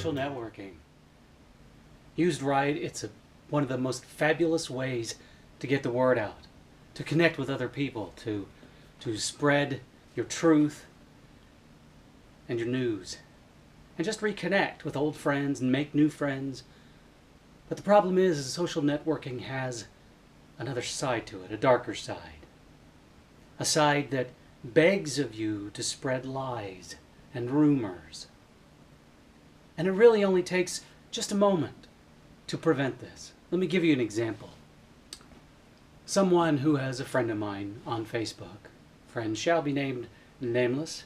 social networking. Used right, it's one of the most fabulous ways to get the word out, to connect with other people, to spread your truth and your news, and just reconnect with old friends and make new friends. But the problem is social networking has another side to it, a darker side. A side that begs of you to spread lies and rumors. And it really only takes just a moment to prevent this. Let me give you an example. Someone who has a friend of mine on Facebook, friend shall be named nameless,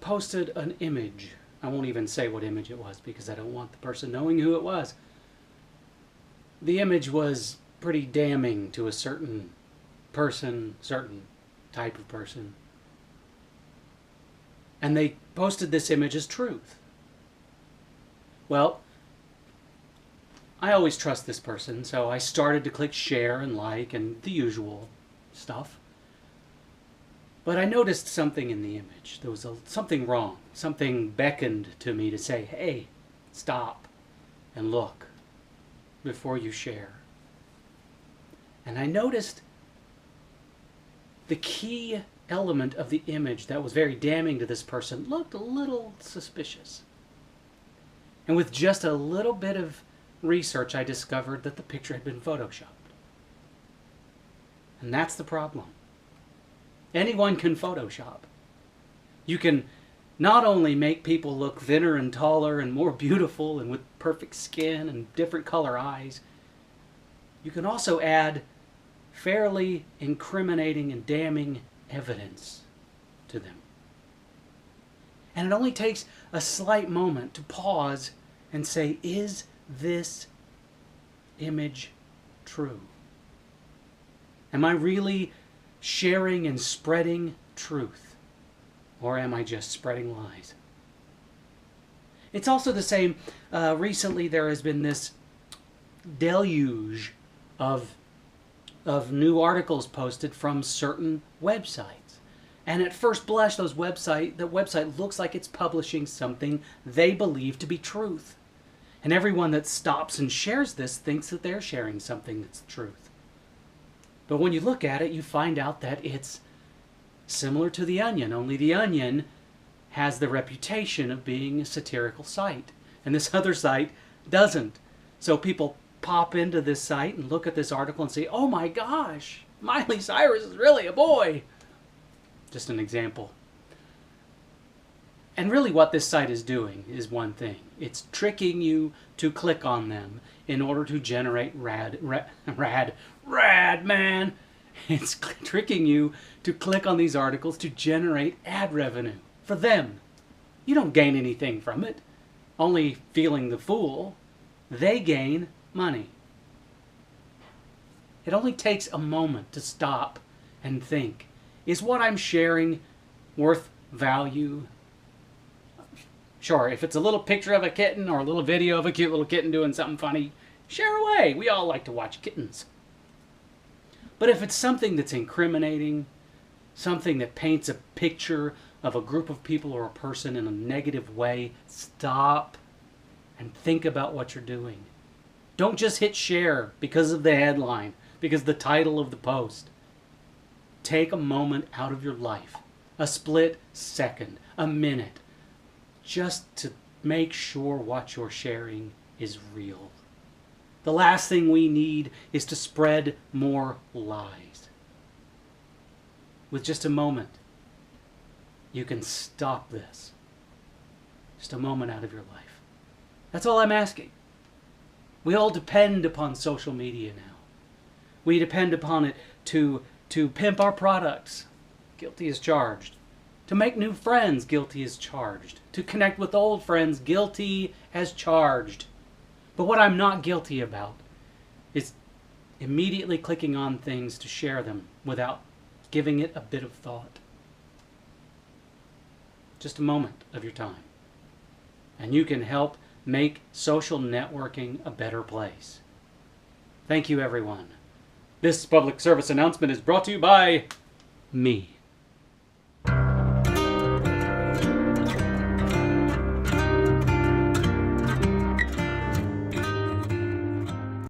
posted an image. I won't even say what image it was because I don't want the person knowing who it was. The image was pretty damning to a certain person, certain type of person. And they posted this image as truth. Well, I always trust this person, so I started to click share and like and the usual stuff. But I noticed something in the image. There was something wrong. Something beckoned to me to say, hey, stop and look before you share. And I noticed the key element of the image that was very damning to this person looked a little suspicious. And with just a little bit of research, I discovered that the picture had been photoshopped. And that's the problem. Anyone can Photoshop. You can not only make people look thinner and taller and more beautiful and with perfect skin and different color eyes, you can also add fairly incriminating and damning evidence to them. And it only takes a slight moment to pause and say, is this image true? Am I really sharing and spreading truth? Or am I just spreading lies? It's also the same. Recently there has been this deluge of new articles posted from certain websites. And at first blush, the website looks like it's publishing something they believe to be truth. And everyone that stops and shares this thinks that they're sharing something that's truth. But when you look at it, you find out that it's similar to The Onion, only The Onion has the reputation of being a satirical site. And this other site doesn't. So people pop into this site and look at this article and say, oh my gosh, Miley Cyrus is really a boy. Just an example. And really what this site is doing is one thing. It's tricking you to click on them in order to generate rad man. It's tricking you to click on these articles to generate ad revenue for them. You don't gain anything from it, only feeling the fool. They gain money. It only takes a moment to stop and think, is what I'm sharing worth value? Sure, if it's a little picture of a kitten or a little video of a cute little kitten doing something funny, share away. We all like to watch kittens. But if it's something that's incriminating, something that paints a picture of a group of people or a person in a negative way, stop and think about what you're doing. Don't just hit share because of the headline, because the title of the post. Take a moment out of your life, a split second, a minute, just to make sure what you're sharing is real. The last thing we need is to spread more lies. With just a moment, you can stop this. Just a moment out of your life. That's all I'm asking. We all depend upon social media now. We depend upon it to pimp our products. Guilty as charged. To make new friends, guilty as charged. To connect with old friends, guilty as charged. But what I'm not guilty about is immediately clicking on things to share them without giving it a bit of thought. Just a moment of your time. And you can help make social networking a better place. Thank you, everyone. This public service announcement is brought to you by me.